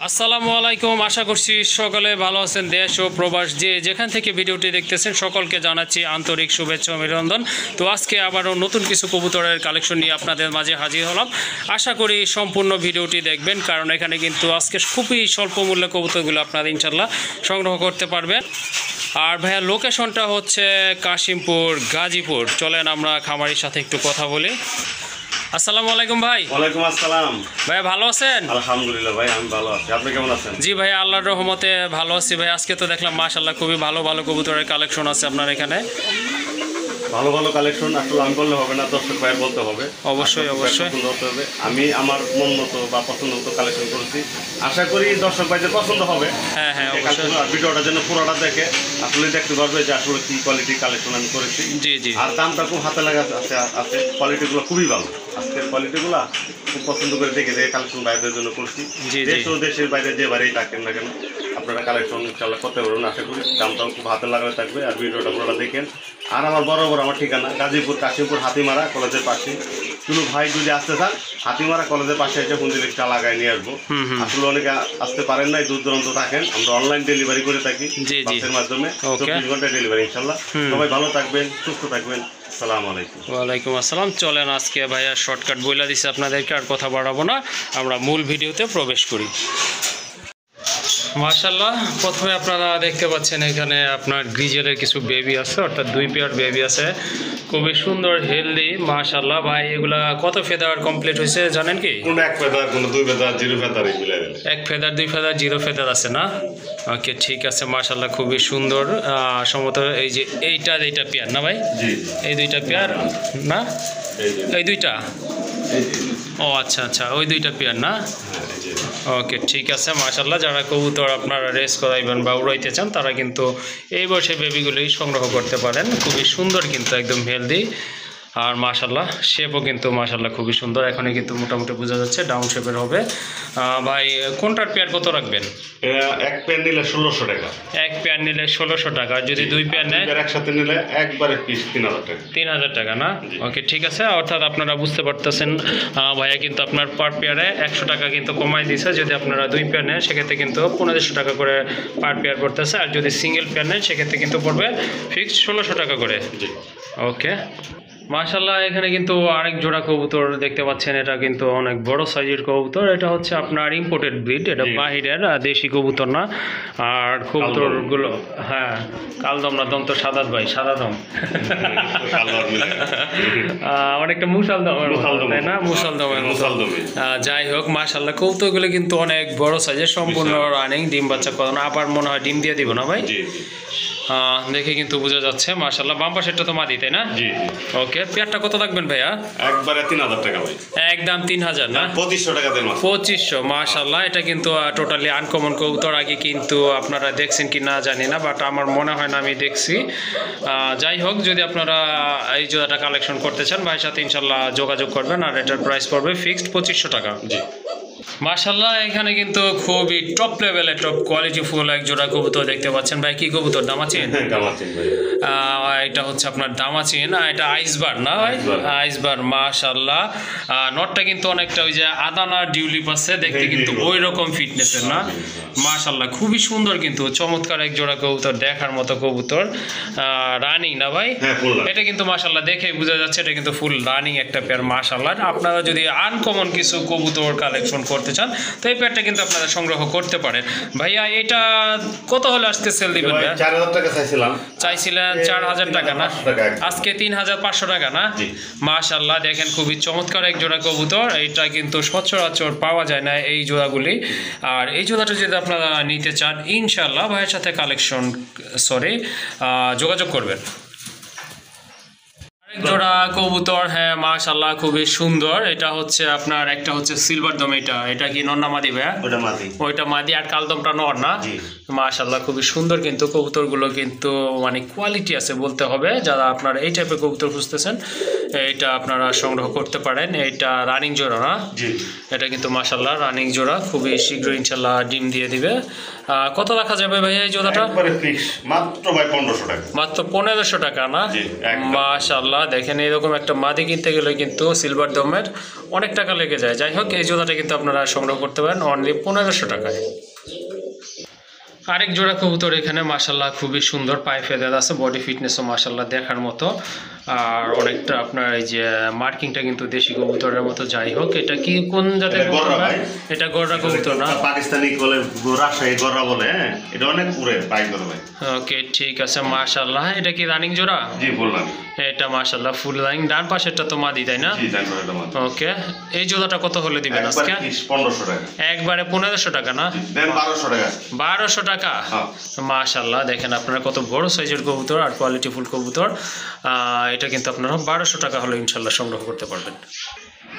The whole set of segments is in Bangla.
আসসালামু আলাইকুম। আশা করছি সকলে ভালো আছেন। দেশ ও প্রবাস যেখান থেকে ভিডিওটি দেখতেছেন সকলকে জানাচ্ছি আন্তরিক শুভেচ্ছা ও অভিনন্দন। তো আজকে আবারও নতুন কিছু কবুতরের কালেকশন নিয়ে আপনাদের মাঝে হাজির হলাম। আশা করি সম্পূর্ণ ভিডিওটি দেখবেন, কারণ এখানে কিন্তু আজকে খুবই স্বল্প মূল্যে কবুতরগুলো আপনারা ইনশাল্লাহ সংগ্রহ করতে পারবেন। আর ভাইয়া লোকেশনটা হচ্ছে কাশিমপুর, গাজীপুর। চলেন আমরা খামারির সাথে একটু কথা বলি। আসসালামু আলাইকুম ভাই। ওয়ালাইকুম আসসালাম। ভাই ভালো আছেন? আলহামদুলিল্লাহ ভাই, আমি ভালো আছি। আপনি কেমন আছেন? জি ভাই, আল্লাহর রহমতে ভালো আছি ভাই। আজকে তো দেখলাম মাশাআল্লাহ খুবই ভালো ভালো কবুতরের কালেকশন আছে আপনার এখানে। ভালো ভালো কালেকশন আসলে আমি বললে হবে না, দর্শক ভাই বলতে হবে। অবশ্যই অবশ্যই পছন্দ হতে হবে। আমি আমার মন মতো বা পছন্দ মতো কালেকশন করেছি, আশা করি দর্শক ভাইদের পছন্দ হবে। হ্যাঁ হ্যাঁ অবশ্যই। ভিডিওটার জন্য পুরোটা দেখে আসলে দেখতে পারবে যে আসলে কি কোয়ালিটি কালেকশন আমি করেছি। জি জি। আর দামটা খুব হাতে লাগা আছে, কোয়ালিটিগুলো খুবই ভালো। আজকের কোয়ালিটিগুলো খুব পছন্দ করে দেখে কালেকশন ভাইদের জন্য করছি। দেশ ও দেশের বাইরে যে বাড়িই থাকেন না কেন আপনারা কালেকশন ইনশাল্লাহ করতে পারবেন। আশা করি দামটাও খুব হাতে লাগানো থাকবে। আর ভিডিওটা পুরোটা দেখেন। আর আমার বরাবর আমার ঠিকানা গাজীপুর, কাশিমপুর, হাতিমারা কলেজের পাশে। কোনো ভাই যদি আসতে চান হাতিমারা কলেজের পাশে এসে ফোন লিস্টটা লাগাই নিয়ে আসবো। আসলে অনেকে আসতে পারেন নাই, দূর দূরান্ত থাকেন, আমরা অনলাইন ডেলিভারি করে থাকি বাসের মাধ্যমে। 24 ঘন্টায় ডেলিভারি ইনশাল্লাহ। সবাই ভালো থাকবেন, সুস্থ থাকবেন। আসসালামু আলাইকুম। ওয়ালাইকুম আসসালাম। চলেন আজকে ভাইয়া শর্টকাট বইলা দিচ্ছে আপনাদেরকে, আর কথা বাড়াবো না, আমরা মূল ভিডিওতে প্রবেশ করি। মাশাআল্লাহ, প্রথমে আপনারা দেখতে পাচ্ছেন এখানে আপনার গ্রিজেলের কিছু বেবি আছে, অর্থাৎ 2 পেয়ার বেবি আছে, খুবই সুন্দর হেলদি মাশাআল্লাহ। ভাই এগুলা কত ফেদার কমপ্লিট হয়েছে জানেন কি? কোন এক ফেদার, কোন 2 ফেদার, 0 ফেদার, এগুলা 1 ফেদার, 2 ফেদার, 0 ফেদার আছে না? ওকে ঠিক আছে মাশাআল্লাহ, খুবই সুন্দর। সম্ভবত এই যে এইটা পেয়ার না ভাই? জি, এই 2টা পেয়ার না? এই 2টা? ও আচ্ছা আচ্ছা, ওই 2টা পেয়ার না? ওকে ঠিক আছে মাশাআল্লাহ। যারা কবুতর আপনারা রেস করাইবেন বা উড়াইতে চান তারা কিন্তু এই বয়সে বেবিগুলোই সংগ্রহ করতে পারেন। খুবই সুন্দর কিন্তু, একদম হেলদি। আর মাশাআল্লাহ শেপও কিন্তু মাশাআল্লাহ খুবই সুন্দর। এখনই কিন্তু মোটামুটি বোঝা যাচ্ছে ডাউন শেপের হবে। ভাই কোনটার পেয়ার কত রাখবেন? এক পেয়ার নিলে 1600 টাকা। এক পেয়ার নিলে 1600 টাকা। আর যদি 2 পেয়ার নেয় একসাথে নিলে একবারে পিস 3000 টাকা। 3000 টাকা না? ওকে ঠিক আছে। অর্থাৎ আপনারা বুঝতে পারতেছেন ভাইয়া কিন্তু আপনার পার পেয়ারে 100 টাকা কিন্তু কমাই দিয়েছে। যদি আপনারা 2 পেয়ার নেন সেক্ষেত্রে কিন্তু 1500 টাকা করে পার পেয়ার পড়তেছে। আর যদি সিঙ্গেল পেয়ার নেন সেক্ষেত্রে কিন্তু পড়বে ফিক্সড 1600 টাকা করে। ওকে মাশাআল্লাহ। এখানে কিন্তু আরেক জোড়া কবুতর দেখতে পাচ্ছেন, এটা কিন্তু অনেক বড় সাইজের কবুতর। এটা হচ্ছে আপনার ইম্পোর্টেড ব্রিড, এটা বাহিরের, দেশি কবুতর না। আর কবুতরগুলো হ্যাঁ কালদম না, দম তো সাদা ভাই, সাদা দম অনেকটা মুসালদম তাই না? মুসালদমের মতো। যাই হোক মাশাআল্লাহ কবুতরগুলো কিন্তু অনেক বড় সাইজের, সম্পূর্ণ রানিং, ডিম বাচ্চা করানো। আবার মনে হয় ডিম দিয়ে দিব না ভাই? দেখে কিন্তু বোঝা যাচ্ছে মাশাআল্লাহ। বাম পাশেরটা তো মাদি তাই না? জি। ওকে পেয়ারটা কত রাখবেন ভাইয়া? একবারে 3000 টাকা ভাই। একদম 3000 না? 2500 টাকা দেন। 2500 মাশাআল্লাহ। এটা কিন্তু টোটালি আনকমন কবুতর। আগে কিন্তু আপনারা দেখছেন কি না জানি না, বাট আমার মনে হয় না আমি দেখছি। যাই হোক, যদি আপনারা এই জোড়াটা কালেকশন করতে চান ভাইয়ের সাথে ইনশাল্লাহ যোগাযোগ করবেন। আর এটার প্রাইস পড়বে ফিক্সড 2500 টাকা। জি মাশাআল্লাহ। এখানে কিন্তু খুবই টপ লেভেলের, টপ কোয়ালিটি ফুল এক জোড়া কবুতর দেখতে পাচ্ছেন। ভাই কি কবুতর? দামাচিন? এটা হচ্ছে আপনার দামাচিন। এটা আইসবার না ভাই? আইসবার মাশাআল্লাহ। নটটা কিন্তু অনেকটা ওই যে আদানা ডিউলিপ আছে দেখতে, কিন্তু ওই রকম ফিটনেসের না মাশাআল্লাহ। খুবই সুন্দর কিন্তু, চমৎকার এক জোড়া কবুতর, দেখার মতো কবুতর। রানিং না ভাই? এটা কিন্তু মাশাআল্লাহ দেখেই বোঝা যাচ্ছে এটা কিন্তু ফুল রানিং একটা পেয়ার মাশাআল্লাহ। আপনারা যদি আনকমন কিছু কবুতর কালেকশন করতে চান তো এই পেয়ারটা কিন্তু আপনারা সংগ্রহ করতে পারেন। ভাইয়া এটা কত হলে আজকে সেল দিবেন? 4000 টাকা চাইছিলেন 4000 টাকা না? আজকে 3500 টাকা না? মাশাআল্লাহ দেখেন খুবই চমৎকার এক জোড়া কবুতর। এইটা কিন্তু সচরাচর পাওয়া যায় না এই জোড়াগুলি। আর এই জোড়াটা যদি আপনারা নিতে চান ইনশাআল্লাহ ভাইয়ের সাথে যোগাযোগ করবেন। জোড়া কবুতর হ্যাঁ মাশাআল্লাহ খুবই সুন্দর। এটা হচ্ছে আপনার একটা হচ্ছে সিলভার দম। এটা কি নর না মাদি ভাইয়া? ওইটা মাদি। আর কালদমটা নর না? মাশাআল্লাহ খুবই সুন্দর কিন্তু কবুতরগুলো কিন্তু মানে কোয়ালিটি আছে বলতে হবে। যারা আপনার এই টাইপের কবুতর খুঁজতেছেন এইটা আপনারা সংগ্রহ করতে পারেন। এইটা রানিং জোড়া না? জি। এটা কিন্তু মাশাআল্লাহ রানিং জোড়া, খুবই শীঘ্রই ইনশাআল্লাহ ডিম দিয়ে দিবে। কত রাখা যাবে ভাই এই জোড়াটা? একবারে ফিক্স মাত্র ভাই 1500 টাকা। মাত্র 1500 টাকা না? জি, একদম। মাশাআল্লাহ দেখেন এরকম একটা মাদি কিনতে গেলে কিন্তু সিলভার দমের অনেক টাকা লেগে যায়। যাই হোক এই জোড়াটা কিন্তু আপনারা সংগ্রহ করতে পারেন অনলি 1500 টাকায়। আরেক জোড়া কবুতর এখানে মাশাআল্লাহ খুবই সুন্দর, পায়ে ফেদার আছে, বডি ফিটনেসও মাশাআল্লাহ দেখার মতো, আর অনেকটা আপনার এই যে মার্কিংটা কিন্তু দেশি কবুতরের মতো। যাই হোক এটা কি কোন জাতের কবুতর? এটা গররা কবুতর না? পাকিস্তানি বলে, রাজশাহী গররা বলে। হ্যাঁ, এটা অনেক পুরে পাই করে ভাই। ওকে ঠিক আছে মাশাআল্লাহ। এটা কি রানিং জোড়া? জি বললাম। এটা মাশাআল্লাহ ফুল রানিং। ডান পাশেরটা তো মাদি তাই না? জি ডান পাশেরটা মাদি। ওকে এই জোড়াটা কত হলে দিবেন আজকে? 1500 টাকা। একবারে 1500 টাকা না? দেন 1200 টাকা। 1200 টাকা। মাশাআল্লাহ দেখেন আপনারা কত বড় সাইজের কবুতর আর কোয়ালিটিফুল কবুতর। এটা কিন্তু আপনারা 1200 টাকা হলে ইনশাআল্লাহ সংগ্রহ করতে পারবেন।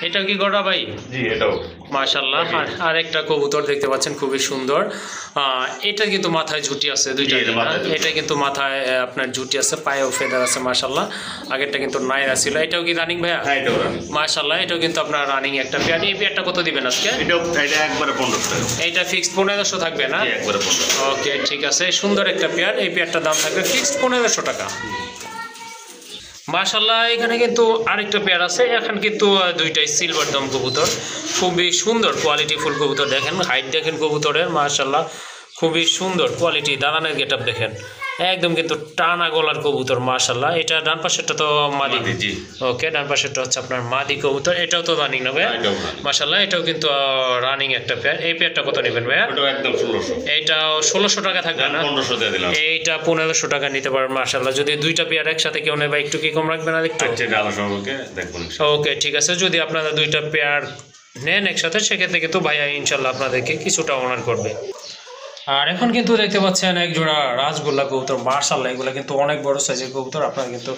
এটা কি গড়া ভাই? জি এটাও মাশাআল্লাহ। আর একটা কবুতর দেখতে পাচ্ছেন খুবই সুন্দর। এটা কিন্তু মাথায় ঝুটি আছে দুইটা। এটা কিন্তু মাথায় আপনার ঝুটি আছে, পায়েও ফেদার আছে মাশাআল্লাহ। আগেরটা কিন্তু নাইরা ছিল। এটাও কি রানিং ভাইয়া? হ্যাঁ এটাও রানিং। মাশাআল্লাহ এটাও কিন্তু আপনার রানিং একটা পেয়ার। এই পেয়ারটা কত দিবেন আজকে? এটা একবারে 1500 টাকা। এইটা ফিক্সড 1500 থাকবে না? জি একবারে 1500। ওকে ঠিক আছে, সুন্দর একটা পেয়ার। এই পেয়ারটার দাম থাকবে ফিক্সড 1500 টাকা। মাশাআল্লাহ এখানে কিন্তু আরেকটা পেয়ার আছে। এখন কিন্তু দুইটাই সিলভার দম কবুতর, খুবই সুন্দর কোয়ালিটিফুল কবুতর। দেখেন হাইট দেখেন কবুতরের মাশাআল্লাহ খুবই সুন্দর কোয়ালিটি। দাঁড়ানোর গেটআপ দেখেন একদম কিন্তু টানা গলার কবুতর মাশাআল্লাহ। এটা ডান পাশেরটা তো মাদি? জি। ওকে ডান পাশেরটা হচ্ছে আপনার মাদি কবুতর। এটাও তো রানিং না ভাই? মাশাআল্লাহ এটাও কিন্তু রানিং একটা পেয়ার। এই পেয়ারটা কত নেবেন ভাইয়া? ওটাও একদম 1600। এইটাও 1600 টাকা থাকবে না? 1500 দিয়ে দিলাম। এইটা 1500 টাকা নিতে পারেন মাশাআল্লাহ। যদি দুইটা পেয়ার একসাথে কেউ নেয় বা একটু কি কম রাখবেন আর একটু? আচ্ছা আলোচনা ওকে দেখুন। ওকে ঠিক আছে, যদি আপনারা দুইটা পেয়ার নেন একসাথে সেক্ষেত্রে কিন্তু ভাইয়া ইনশাআল্লাহ আপনাদেরকে কিছুটা অনার করবে। আর এখন কিন্তু দেখতে পাচ্ছেন এক জোড়া রাজগোল্লা কবুতর মাশাআল্লাহ। এগুলো কিন্তু অনেক বড় সাইজের কবুতর, আপনারা কিন্তু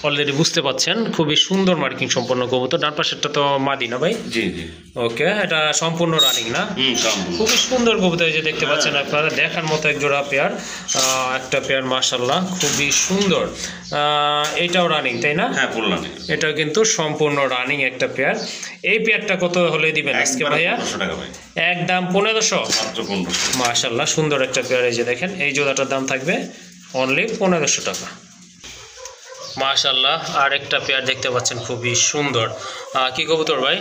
অলরেডি বুঝতে পাচ্ছেন। খুবই সুন্দর মার্কিং সম্পন্ন কবুতর। ডান পাশেরটা তো মাদি না ভাই? জি জি। ওকে এটা সম্পূর্ণ রানিং না? সম্পূর্ণ। খুবই সুন্দর কবুতর, এই যে দেখতে পাচ্ছেন আপনারা দেখার মতো এক জোড়া পেয়ার। একটা পেয়ার মাশাআল্লাহ খুবই সুন্দর। এইটাও রানিং তাই না? হ্যাঁ ফুল রানিং। এটাও কিন্তু সম্পূর্ণ রানিং একটা পেয়ার। এই পেয়ারটা কত হলে দিবেন আজকে ভাইয়া? 1500 টাকা ভাই। একদম 1500? মাত্র 1500। মাশাআল্লাহ সুন্দর একটা পেয়ার। এই যে দেখেন এই জোড়াটার দাম থাকবে অনলি 1500 টাকা। মাশাআল্লাহ আর একটা পেয়ার দেখতে পাচ্ছেন খুবই সুন্দর। কি কবুতর ভাই?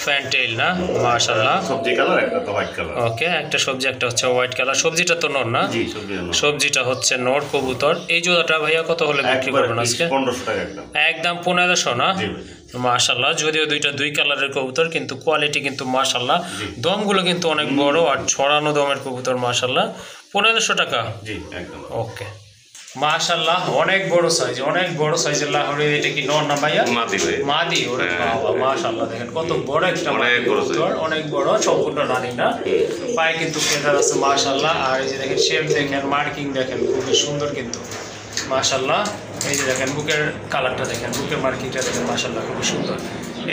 ফ্যান্টেল না? মাশাআল্লাহ সবজি কালার, একটা তো হোয়াইট কালার। ওকে একটা সবজি একটা হচ্ছে হোয়াইট কালার। সবজিটা তো নর না? জি সবজি নর। সবজিটা হচ্ছে নর কবুতর। এই জোড়াটা ভাইয়া কত হলে বিক্রি করবেন আজকে? 1500 টাকা একদম। একদম 1500 না? জি মাশাআল্লাহ যদিও দুই কালারের কবুতর কিন্তু কোয়ালিটি কিন্তু মাশাআল্লাহ। দমগুলো কিন্তু অনেক বড় আর ছড়ানো দমের কবুতর মাশাআল্লাহ। 1500 টাকা? জি একদম। ওকে মাশাআল্লাহ অনেক বড় সাইজ, অনেক বড় সাইজের লাহোরে। এটা কি নর না ভাইয়া? মাদি ভাই। মাদি? ওরে বাবা মাশাআল্লাহ দেখেন কত বড় একটা কবুতর, অনেক বড়, সম্পূর্ণ রানিং না? পায়ে কিন্তু ফেদার আছে মাশাআল্লাহ। আর এই যে দেখেন শেপ দেখেন, মার্কিং দেখেন খুবই সুন্দর কিন্তু মাশাআল্লাহ। এই যে দেখেন বুকের কালারটা দেখেন, বুকের মার্কিংটা দেখেন মাশাআল্লাহ খুবই সুন্দর।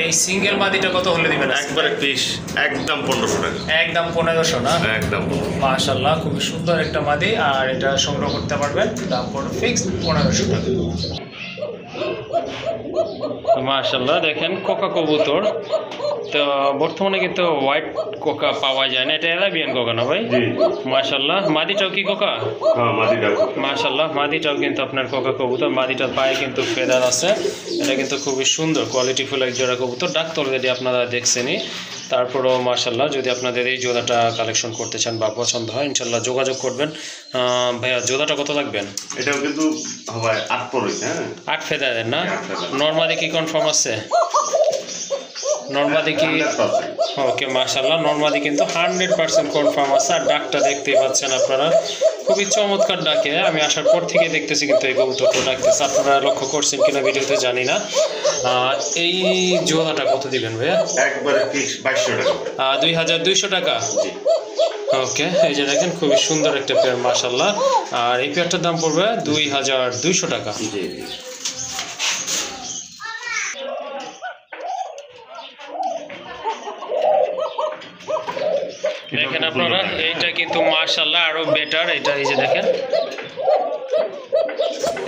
এই সিঙ্গেল মাদিটা কত হলে দিবেন? একবারে পিস একদম 1500 টাকা। একদম 1500 না? একদম মাশাআল্লাহ খুবই সুন্দর একটা মাদি। আর এটা সংগ্রহ করতে পারবেন, দাম পড়বে ফিক্সড 1500 টাকা। মাশাআল্লাহ দেখেন কোকা কবুতর। তো বর্তমানে কিন্তু হোয়াইট কোকা পাওয়া যায় না, এটা অ্যারাবিয়ান কোকা না ভাই? জি মাশাআল্লাহ মাদিটাও কি কোকা? হ্যাঁ মাদিটাও। মাশাআল্লাহ মাদিটাও কিন্তু আপনার কোকা কবুতর। মাদিটার পায়ে কিন্তু ফেদার আছে। এটা কিন্তু খুবই সুন্দর কোয়ালিটিফুল এক জোড়া কবুতর। ডাক তো অলরেডি আপনারা দেখছেনই। তারপরেও মাশাআল্লাহ যদি আপনাদের এই জোড়াটা কালেকশন করতে চান বা পছন্দ হয় ইনশাআল্লাহ যোগাযোগ করবেন। ভাইয়া জোড়াটা কত লাগবেন? এটাও কিন্তু হবে 8 পরে। হ্যাঁ 8 ফেদারের না? নরমাদি কি কনফার্ম আছে? নরমাদি কি? ওকে মাশাআল্লাহ নরমাদি কিন্তু 100% কনফার্ম আছে। আর ডাকটা দেখতেই পাচ্ছেন আপনারা, খুবই চমৎকার ডাকে। আমি আসার পর থেকে দেখতেছি কিন্তু এই কবুতরটা ডাকতেছে। আপনারা লক্ষ্য করছেন কিনা ভিডিওতে জানি না। এই জোড়াটা কত দিবেন ভাইয়া? একবারে 2200 টাকা। 2200 টাকা? ওকে এই যে দেখেন খুবই সুন্দর একটা পেয়ার মাশাআল্লাহ। আর এই পেয়ারটার দাম পড়বে 2200 টাকা। জি জি। দেখেন আপনারা এইটা কিন্তু মাশাআল্লাহ আরো বেটার। এটা এই যে দেখেন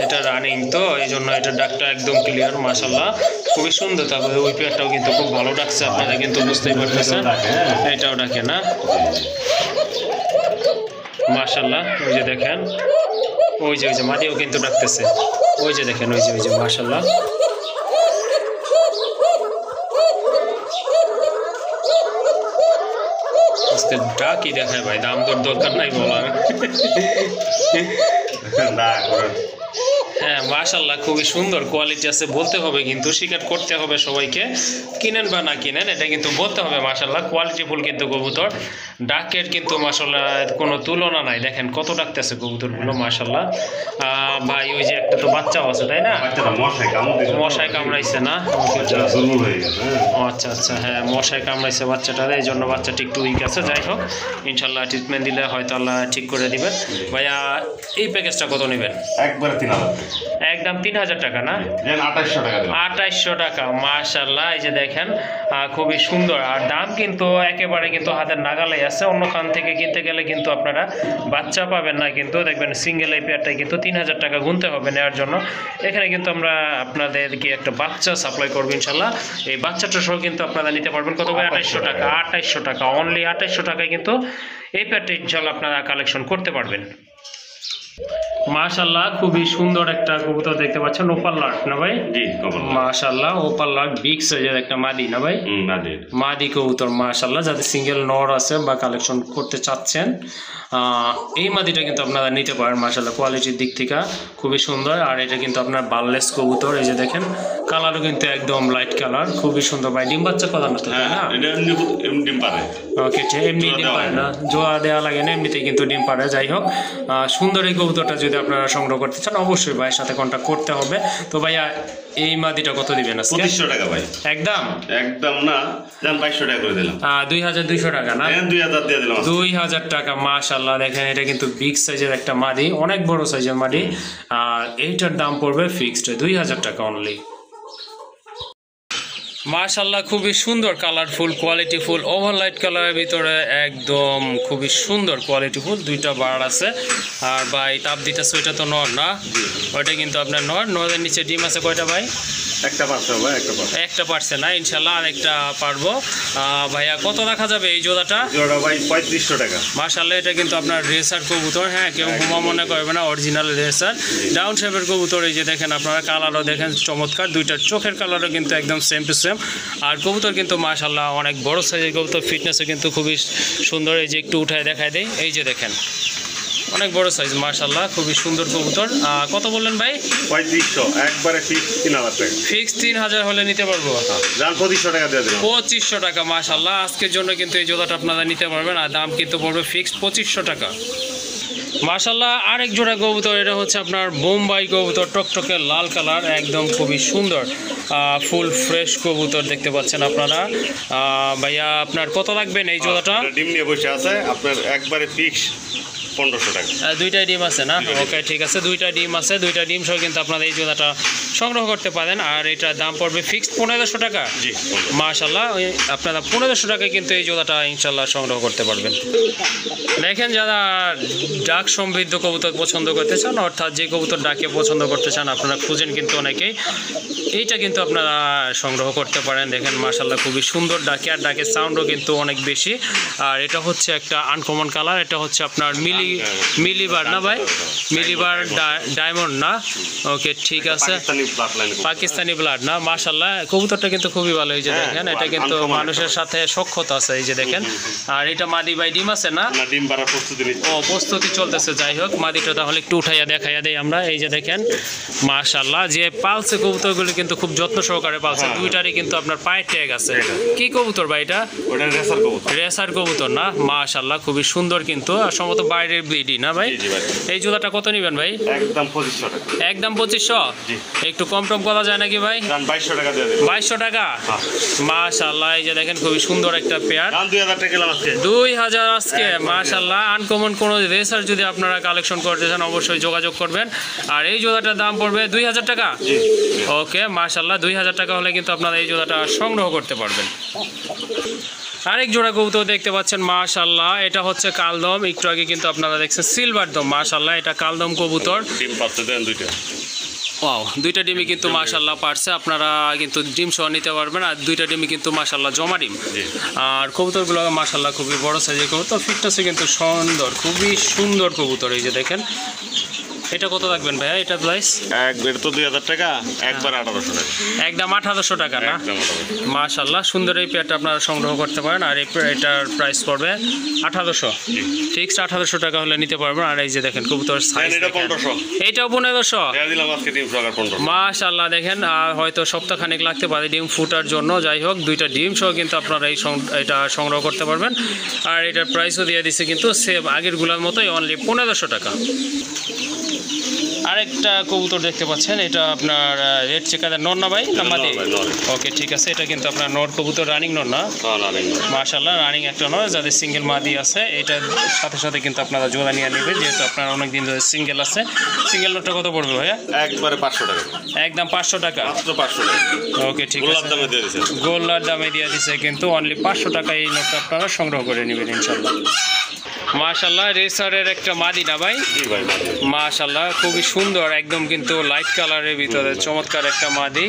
এটা রানিং তো এই জন্য এটার ডাকটা একদম ক্লিয়ার মাশাল্লাহ খুবই সুন্দর। তারপরে ওই পেয়ারটাও কিন্তু খুব ভালো ডাকছে, আপনারা কিন্তু বুঝতেই পারতেছেন। এটাও ডাকে না মাশাল্লাহ। ওই যে দেখেন ওই যে মাদিও কিন্তু ডাকতেছে, ওই যে দেখেন ওই যে মাশাল্লাহ। আজকে ডাকই দেখায় ভাই, দাম দর দরকার নাই বলার। হ্যাঁ মাশাল্লাহ খুবই সুন্দর কোয়ালিটি আছে বলতে হবে, কিন্তু স্বীকার করতে হবে সবাইকে, কিনেন বা না কিনেন এটা কিন্তু বলতে হবে মাশাল্লাহ কোয়ালিটি ফুল কিন্তু কবুতর। ডাকের কিন্তু মাশাল্লাহ কোনো তুলনা নাই, দেখেন কত ডাকতেছে কবুতরগুলো মাশাল্লাহ। ভাই ওই যে একটা তো বাচ্চাও আছে তাই না? মশায় কামড়াইছে না? আচ্ছা আচ্ছা হ্যাঁ মশায় কামড়াইছে বাচ্চাটা, এই জন্য বাচ্চাটি একটু উইক আছে। যাই হোক ইনশাল্লাহ ট্রিটমেন্ট দিলে হয়তো আল্লাহ ঠিক করে দিবেন। ভাইয়া এই প্যাকেজটা কত নেবেন? একবারে 3000, একদম 3000 টাকা না? 2800 টাকা। 2800 টাকা মাশাল্লাহ। এই যে দেখেন খুবই সুন্দর, আর দাম কিন্তু একেবারে কিন্তু হাতের নাগালে আছে। অন্য খান থেকে কিনতে গেলে কিন্তু আপনারা বাচ্চা পাবেন না, কিন্তু দেখবেন সিঙ্গেল এই পেয়ারটাই কিন্তু 3000 টাকা গুনতে হবে নেওয়ার জন্য। এখানে কিন্তু আমরা আপনাদেরকে একটা বাচ্চা সাপ্লাই করবো ইনশাল্লাহ। এই বাচ্চাটা সহ কিন্তু আপনারা নিতে পারবেন কত ভাই? 2800 টাকা। 2800 টাকা অনলি 2800 টাকায় কিন্তু এই পেয়ারটা ইনশাল্লাহ আপনারা কালেকশন করতে পারবেন। মাশাল্লাহ খুবই সুন্দর একটা কবুতর দেখতে পাচ্ছেন, ওপাল লাট না ভাই? জি মাশাল্লাহ ওপাল লাট বিগ সাইজের একটা মাদি না ভাই? মাদি কবুতর মাশাল্লাহ। যাদের সিঙ্গেল নর আছে বা কালেকশন করতে চাচ্ছেন এই মাদিটা কিন্তু আপনারা নিতে পারেন মাশাল্লাহ কোয়ালিটির দিক থেকে খুবই সুন্দর। আর এটা কিন্তু আপনার বাললেস কবুতর, এই যে দেখেন কালারও কিন্তু একদম লাইট কালার, খুবই সুন্দর ভাই। ডিম বাচ্চা কথা না তো তাই না? ওকে এমনি ডিম পারে না, জোয়া দেওয়া লাগে না, এমনিতেই কিন্তু ডিম পারে। যাই হোক সুন্দর এই কবুতরটা যদি আপনারা সংগ্রহ করতে চান অবশ্যই ভাইয়ের সাথে কন্ট্যাক্ট করতে হবে। তো ভাইয়া এই মাদিটা কত দিবেন? 2500 টাকা ভাই। একদম একদম না, জান 2200 টাকা করে দিলাম। 2200 টাকা না? 2000 দিয়ে দিলাম। 2000 টাকা মাশাআল্লাহ। দেখেন এটা কিন্তু বিগ সাইজের একটা মাদি, অনেক বড় সাইজের মাদি। আর এইটার দাম পড়বে ফিক্সড 2000 টাকা অনলি। মাশাআল্লাহ খুবই সুন্দর কালারফুল কোয়ালিটিফুল ওভারলাইট কালারের ভিতরে একদম খুবই সুন্দর কোয়ালিটিফুল দুইটা বার্ড আছে। আর ভাই তাপ দিতেছে ওইটা তো নর না? ওইটা কিন্তু আপনার নরের নিচে ডিম আছে কয়টা ভাই? একটা পারছে ভাই, একটা পারছে না, ইনশাল্লাহ আরেকটা পারবো। ভাইয়া কত রাখা যাবে এই জোড়াটা? জোড়া ভাই 3500 টাকা। মাশাআল্লাহ এটা কিন্তু আপনার রেসার কবুতর, হ্যাঁ কেউ হুমা মনে করবে না, অরিজিনাল রেসার ডাউন শেপের কবুতর। এই যে দেখেন আপনারা কালারও দেখেন চমৎকার, দুইটার চোখের কালারও কিন্তু একদম সেম টু সেম। আর কবুতর কিন্তু মাশাআল্লাহ অনেক বড় সাইজের কবুতর, ফিটনেসও কিন্তু খুবই সুন্দর। এই যে একটু উঠায় দেখায় দেয়, এই যে দেখেন অনেক বড় সাইজ মাশাআল্লাহ খুবই সুন্দর কবুতর। কত বললেন ভাই? 3500 একবারে ফিক্স 3000 টাকা। ফিক্স 3000 হলে নিতে পারবো। জান 2500 টাকা দিয়ে দিলাম। 2500 টাকা মাশাআল্লাহ। আজকের জন্য কিন্তু এই জোড়াটা আপনারা নিতে পারবেন, আর দাম কিন্তু পড়বে ফিক্সড 2500 টাকা মাশাআল্লাহ। আরেক জোড়া কবুতর, এটা হচ্ছে আপনার বোম্বাই কবুতর, টকটকে লাল কালার, একদম খুবই সুন্দর ফুল ফ্রেশ কবুতর দেখতে পাচ্ছেন আপনারা। ভাইয়া আপনার কত লাগবেন এই জোড়াটা? ডিম নিয়ে বসে আছে আপনার একবারে ফিক্স 1500 টাকা। দুইটাই ডিম আছে না? ওকে ঠিক আছে, দুইটা ডিম আছে, দুইটা ডিম সহ কিন্তু আপনারা এই জোড়াটা সংগ্রহ করতে পারেন। আর এটার দাম পড়বে ফিক্সড 1500 টাকা। জি মাশাআল্লাহ আপনারা 1500 টাকায় কিন্তু এই জোড়াটা ইনশাল্লাহ সংগ্রহ করতে পারবেন। দেখেন যারা ডাক সমৃদ্ধ কবুতর পছন্দ করতে চান, অর্থাৎ যে কবুতর ডাকে পছন্দ করতে চান আপনারা খুঁজেন কিন্তু অনেকেই, এইটা কিন্তু আপনারা সংগ্রহ করতে পারেন। দেখেন মাশাআল্লাহ খুবই সুন্দর ডাকে, আর ডাকের সাউন্ডও কিন্তু অনেক বেশি। আর এটা হচ্ছে একটা আনকমন কালার, এটা হচ্ছে আপনার মিলিবার না ভাই? মিলিবার ডায়মন্ড না? ওকে ঠিক আছে, পাকিস্তানি ব্লাড না? মাশাআল্লাহ কবুতরটা কিন্তু খুবই ভালো। এই যে দেখেন এটা কিন্তু মানুষের সাথে সখ্যতা আছে, এই যে দেখেন। আর এটা মাদি ভাই ডিম আছে না? ডিম পাড়ার প্রস্তুতি নিচ্ছে। ও প্রস্তুতি চলতেছে। যাই হোক মাদিটা তাহলে একটু উঠাইয়া দেখাইয়া দেই আমরা। এই যে দেখেন মাশাআল্লাহ যে পালছে কবুতরগুলি কিন্তু খুব যত্ন সহকারে পালছে। দুইটারই কিন্তু আপনার পায়ের ট্যাগ আছে। কি কবুতর ভাই এটা? ওটা রেসার কবুতর। রেসার কবুতর না? মাশাআল্লাহ খুবই সুন্দর কিন্তু, আর সম্ভবত বাইরের ব্রিডই না ভাই? এই জোড়াটা কত নেবেন ভাই? একদম 2500 টাকা। একদম 2500? একটু কম টম করা যায় নাকি ভাই? 2200 টাকা দিয়ে দিন। 2200 টাকা মাশাআল্লাহ। এই যে দেখেন খুবই সুন্দর একটা পেয়ার। 2000 টাকা গেলাম আজকে। 2000 আজকে মাশাআল্লাহ। আনকমন কোনো রেসার যদি আপনারা কালেকশন করতে চান অবশ্যই যোগাযোগ করবেন। আর এই জোড়াটার দাম পড়বে 2000 টাকা। ওকে মাশাআল্লাহ 2000 টাকা হলে কিন্তু আপনারা এই জোড়াটা সংগ্রহ করতে পারবেন। আরেক জোড়া কবুতর দেখতে পাচ্ছেন মাশাআল্লাহ, এটা হচ্ছে কালদম। একটু আগে কিন্তু আপনারা দেখছেন সিলভার দম, মাশাআল্লাহ এটা কালদম কবুতর। ডিম পাচ্ছে দেন দুইটা। ওয়াও, দুইটা ডিমই কিন্তু মাশাআল্লাহ পারছে, আপনারা কিন্তু ডিম সহ নিতে পারবেন। আর দুইটা ডিমই কিন্তু মাশাআল্লাহ জমা ডিম। আর কবুতরগুলো মাশাআল্লাহ খুবই বড় সাইজের কবুতর, ফিটনেসে কিন্তু সুন্দর, খুবই সুন্দর কবুতর। এই যে দেখেন, এটা কত রাখবেন ভাইয়া? এটা প্রাইস এটা তো 2000 টাকা, একবার 1800 টাকা, একদম 1800 টাকা না? একদম 1800। মাশাআল্লাহ, সুন্দর এই পেয়ারটা আপনারা সংগ্রহ করতে পারেন। আর এটার প্রাইস পড়বে 1800, ফিক্সড 1800 টাকা হলে নিতে পারবেন। আর এই যে দেখেন কবুতর সাইজ, এটা 1500, এইটাও 1500। এটা দিলাম আজকে ডিম সহ 1500। মাশাআল্লাহ দেখেন, হয়তো সপ্তাহখানেক লাগতে পারে ডিম ফুটার জন্য। যাই হোক, দুইটা ডিম সহ কিন্তু আপনারা এটা সংগ্রহ করতে পারবেন। আর এটার প্রাইসও দিয়ে দিচ্ছে কিন্তু সেম আগেরগুলোর মতোই, অনলি 1500 টাকা। আরেকটা কবুতর দেখতে পাচ্ছেন, এটা আপনার রেড চেকারের নর না ভাই? না মাদি? ওকে ঠিক আছে, এটা কিন্তু আপনার নর কবুতর, রানিং নর না? মাশাআল্লাহ রানিং একটা নর, যাদের সিঙ্গেল মাদি আছে এটার সাথে সাথে কিন্তু আপনারা জোড়া নিয়ে নেবেন, যেহেতু আপনার অনেক দিন ধরে সিঙ্গেল আছে। সিঙ্গেল নরটা কত পড়বে ভাইয়া? একবারে 500 টাকা, একদম 500 টাকা, মাত্র 500 টাকা। ওকে ঠিক গোলাপ আছে, দামে দিয়ে দিয়েছে, গোল্লার দামে দিয়ে দিছে কিন্তু অনলি 500 টাকা এই নরটা আপনারা সংগ্রহ করে নেবেন ইনশাআল্লাহ। মাশাআল্লাহ রেসারের একটা মাদি না ভাই? জি ভাই। মাশাআল্লাহ খুবই সুন্দর, একদম কিন্তু লাইট কালারের ভিতরে চমৎকার একটা মাদি,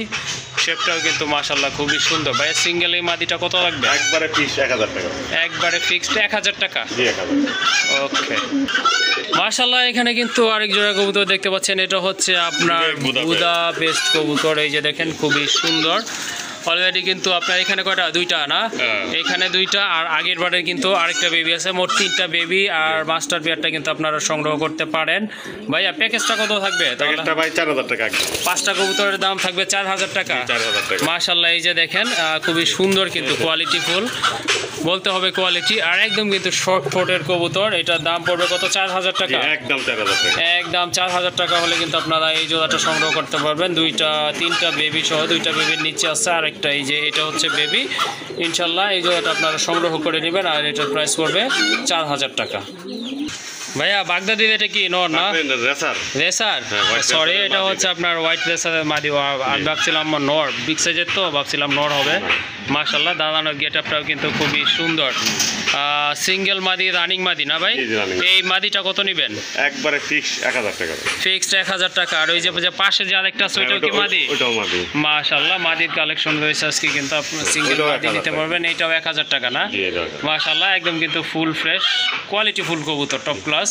শেপটাও কিন্তু মাশাআল্লাহ খুবই সুন্দর। ভাই সিঙ্গেল এই মাদিটা কত লাগবে? একবারে ফিক্স 1000 টাকা, একবারে ফিক্সড 1000 টাকা। জি 1000। ওকে মাশাআল্লাহ, এখানে কিন্তু আরেক জোড়া কবুতর দেখতে পাচ্ছেন, এটা হচ্ছে আপনার বুদাপেস্ট কবুতর। এই যে দেখেন খুবই সুন্দর, অলরেডি কিন্তু আপনার এখানে কয়টা? দুইটা না? এখানে দুইটা, আর আগের বারে কিন্তু আরেকটা বেবি আছে, মোট 3টা বেবি। আর মাস্টার পেয়ারটা কিন্তু আপনারা সংগ্রহ করতে পারেন। ভাইয়া প্যাকেজটা কত থাকবে? প্যাকেজটা ভাই 4000 টাকা। 5টা কবুতরের দাম থাকবে 4000 টাকা। 4000 টাকা। মাশাআল্লাহ এই যে দেখেন খুবই সুন্দর কিন্তু কোয়ালিটি ফুল, বলতে হবে কোয়ালিটি। আর একদম কিন্তু শর্ট ফোটের কবুতর, এটার দাম পড়বে কত? 4000 টাকা। একদম 4000 টাকা, একদম 4000 টাকা হলে কিন্তু আপনারা এই জোড়াটা সংগ্রহ করতে পারবেন। 3টা বেবি সহ, 2টা বেবির নিচে আছে আর একটা, এই যে এটা হচ্ছে বেবি। ইনশাল্লাহ এই জোড়াটা আপনারা সংগ্রহ করে নেবেন। আর এটার প্রাইস পড়বে 4000 টাকা। ভাইয়া বাগদাদির এটা কি নর না? রেসার, সরি এটা হচ্ছে আপনার হোয়াইট রেসারের মাদি। আমি ভাবছিলাম নর, বিগ সাইজের তো ভাবছিলাম নর হবে। মাশাআল্লাহ দাঁড়ানোর গেট আপটাও কিন্তু খুবই সুন্দর। সিঙ্গেল মাদি, রানিং মাদি না ভাই? এই মাদিটা কত নেবেন? একবারে ফিক্স 1000 টাকা, ফিক্সড 1000 টাকা। আর ওই যে পাশে যে আরেকটা আছে ওইটাও কি মাদি? ওটাও মাদি। মাশাআল্লাহ মাদির কালেকশন রয়েছে আজকে কিন্তু আপনারা সিঙ্গেল মাদি নিতে পারবেন। এইটাও 1000 টাকা না? মাশাআল্লাহ একদম কিন্তু ফুল ফ্রেশ কোয়ালিটি ফুল কবুতর, টপ ক্লাস।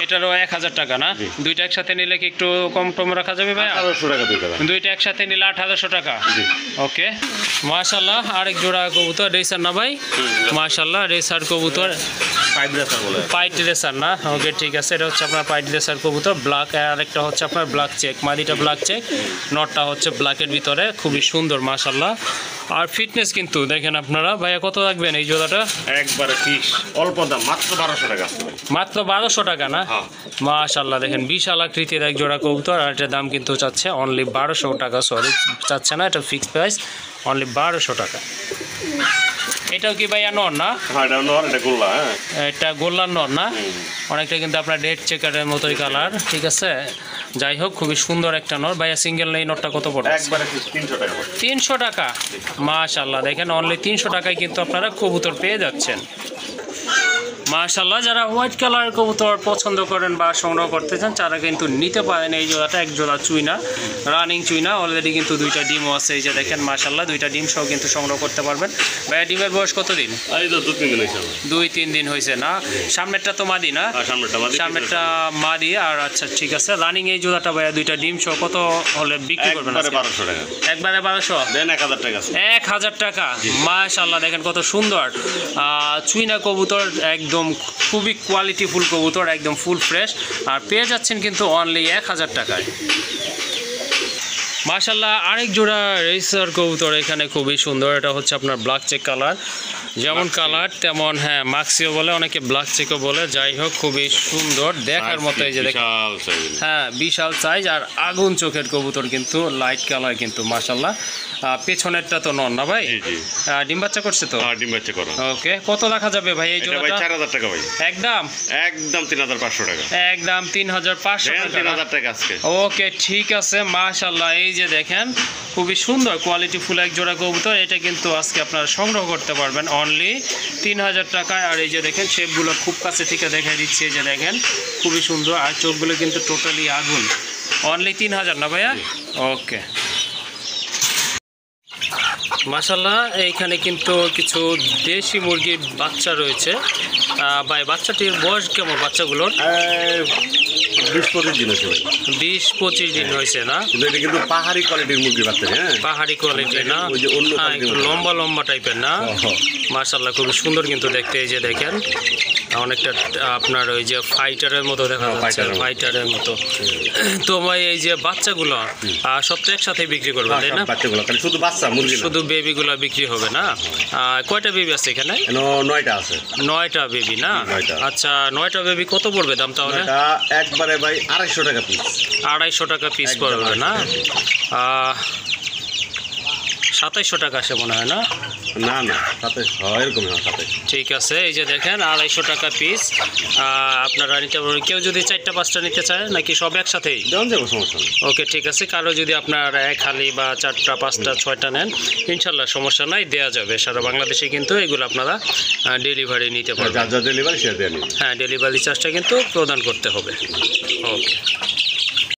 এটারও 1000 টাকা না? দুইটা একসাথে নিলে কি একটু কম টম রাখা যাবে ভাই? 1800 টাকা দুইটা একসাথে নিলে 1800 টাকা। ওকে মাশাআল্লাহ, আরেক জোড়া কবুতর রেসার না ভাই? মাশাআল্লাহ রেসার কবুতর, পাইট রেসার না? ওকে ঠিক আছে, এটা হচ্ছে আপনার পাইট রেসার কবুতর ব্ল্যাক। আর একটা হচ্ছে আপনার ব্ল্যাক চেক, মাদিটা ব্ল্যাক চেক, নটটা হচ্ছে ব্ল্যাকের ভিতরে, খুবই সুন্দর মাশাআল্লাহ। আর ফিটনেস কিন্তু দেখেন আপনারা। ভাইয়া কত রাখবেন এই জোড়াটা? একবারে ফিক্স, অল্প দাম, মাত্র 1200 টাকা। মাত্র 1200 টাকা না? মাশাআল্লাহ দেখেন বিশাল আকৃতির এক জোড়া কবুতর। আর এটার দাম কিন্তু চাচ্ছে অনলি 1200 টাকা, সরি চাচ্ছে না, এটা ফিক্সড প্রাইস অনলি 1200 টাকা। এটাও কি ভাইয়া নর না? এটা নর, এটা গোল্লা। এটা গোল্লার নর না? অনেকটা কিন্তু আপনার রেড চেকারের মতোই কালার, ঠিক আছে। যাই হোক খুবই সুন্দর একটা নর। ভাইয়া সিঙ্গেল এই নরটা কত পড়বে? একবারে 300 টাকা। 300 টাকা? মাশাআল্লাহ দেখেন অনলি 300 টাকায় কিন্তু আপনারা কবুতর পেয়ে যাচ্ছেন। মাশাআল্লাহ যারা হোয়াইট কালার কবুতর পছন্দ করেন বা সংগ্রহ করতে চান তারা কিন্তু নিতে পারেন এই জোড়াটা। এক জোড়া চুইনা, রানিং চুইনা, অলরেডি কিন্তু 2টা ডিমও আছে। এই যে দেখেন মাশাআল্লাহ 2টা ডিম সহ কিন্তু সংগ্রহ করতে পারবেন। ভাইয়া ডিমের বয়স কতদিন? এই তো 2-3 দিন হয়েছে। 2-3 দিন হয়েছে না? সামনেরটা তো মাদি না? সামনেরটা মাদি। আর আচ্ছা ঠিক আছে, রানিং এই জোড়াটা ভাইয়া 2টা ডিম সহ কত হলে বিক্রি করবেন? একবারে 1200 টাকা। একবারে 1200 দেন, 1000 টাকা। 1000 টাকা। মাশাআল্লাহ দেখেন কত সুন্দর চুইনা কবুতর, একদম খুবই কোয়ালিটি ফুল কবুতর, একদম ফুল ফ্রেশ। আর পেয়ে যাচ্ছেন কিন্তু অনলি 1000 টাকায়। মাশাআল্লাহ আরেক জোড়া রেসার কবুতর এখানে খুবই সুন্দর। এটা হচ্ছে আপনার ব্ল্যাক চেক কালার, যেমন কালার তেমন হ্যাঁ মাক্সিও বলে, অনেকে ব্ল্যাক চেকও বলে। যাই হোক খুবই সুন্দর দেখার মতো। এই যে দেখেন হ্যাঁ বিশাল সাইজ আর আগুন চোখের কবুতর, কিন্তু লাইট কালার কিন্তু মাশাআল্লাহ। পেছনেরটা তো নন না ভাই? ডিম বাচ্চা করছে তো? ডিম বাচ্চা করো। ওকে কত রাখা যাবে ভাই এই জোড়াটা? 4000 টাকা ভাই। একদম 3500 টাকা। একদম 3500 টাকা। 3000 টাকা আজকে। ওকে ঠিক আছে মাশাআল্লাহ। এই যে দেখেন খুবই সুন্দর কোয়ালিটি ফুল এক জোড়া কবুতর, এটা কিন্তু আজকে আপনারা সংগ্রহ করতে পারবেন অনলি 3000 টাকায়। আর এই যে দেখেন শেপগুলো খুব কাছে থেকে দেখাই দিচ্ছি, এই যে দেখেন খুবই সুন্দর, আর চোখগুলো কিন্তু টোটালি আগুন। অনলি 3000 না ভাইয়া? ওকে, মাশাআল্লাহ। এইখানে কিন্তু কিছু দেশি মুরগির বাচ্চা রয়েছে। ভাই বাচ্চাটির বয়স কেমন বাচ্চাগুলোর? 20-25 দিন হয়েছে ভাই। 20-25 দিন হয়েছে না? কিন্তু এটা কিন্তু পাহাড়ি কোয়ালিটির মুরগির বাচ্চা। হ্যাঁ, পাহাড়ি কোয়ালিটি না? ওই যে অন্য হ্যাঁ, একটু লম্বা লম্বা টাইপের না? মাশাআল্লাহ খুবই সুন্দর কিন্তু দেখতে। এই যে দেখেন অনেকটা আপনার ওই যে ফাইটারের মতো দেখা যাচ্ছে, ফাইটারের মতো। তো ভাই এই যে বাচ্চাগুলো সব তো একসাথে বিক্রি করবেন তাই না? বাচ্চাগুলো খালি শুধু বাচ্চা, মুরগি শুধু বেবিগুলো বিক্রি হবে না? কয়টা বেবি আছে এখানে? 9টা আছে। 9টা বেবি না? 9টা। আচ্ছা, 9টা বেবি কত পড়বে দাম তাহলে? একবারে ভাই 250 টাকা পিস। 250 টাকা পিস পড়বে না? 2700 টাকা আসে মনে হয় না? না না, 27 এরকম। 27। ঠিক আছে, এই যে দেখেন 250 টাকা পিস। আপনারা নিতে পারবেন। কেউ যদি 4টা-5টা নিতে চায় নাকি সব একসাথেই? দেওয়া যাবে, সমস্যা নেই। ওকে, ঠিক আছে। কারো যদি আপনার এক হালি বা 4টা, 5টা, 6টা নেন, ইনশাল্লাহ সমস্যা নাই, দেওয়া যাবে। সারা বাংলাদেশে কিন্তু এগুলো আপনারা ডেলিভারি নিতে পারবেন। যা ডেলিভারি সে দেওয়া নেই। হ্যাঁ, ডেলিভারি চার্জটা কিন্তু প্রদান করতে হবে। ওকে।